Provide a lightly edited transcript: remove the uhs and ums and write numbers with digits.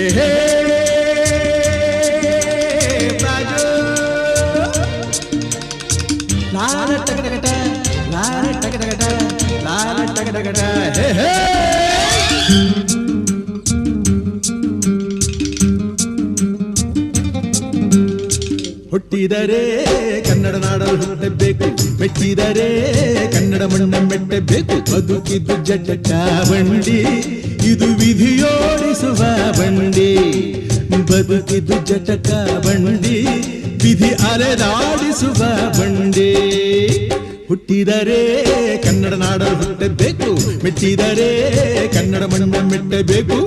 ಏಹೇ ರಾಜು ಲಾಲ ಟಗಟಗಟ ಲಾಲ ಟಗಟಗಟ ಲಾಲ ಟಗಟಗಟ ಹೇ ಹೇ ಹುಟ್ಟಿದರೆ ಕನ್ನಡ ನಾಡಲು ಹುಟ್ಟಬೇಕು, ಮೆಟ್ಟಿದರೆ ಕನ್ನಡ ಮಣ್ಣ ಮೆಟ್ಟಬೇಕು. ಬದುಕಿದ್ದು ಜಟಕ ಬಂಡಿ, ಇದು ವಿಧಿಯೋಡಿಸುವ ಬಂಡಿ. ಬದುಕಿದ್ದು ಜಟಕ ಬಂಡಿ, ವಿಧಿ ಅಲೆದಾಡಿಸುವ ಬಂಡಿ. ಹುಟ್ಟಿದರೆ ಕನ್ನಡ ನಾಡಲು ಹುಟ್ಟಬೇಕು, ಮೆಟ್ಟಿದರೆ ಕನ್ನಡ ಮಣ್ಣ ಮೆಟ್ಟಬೇಕು.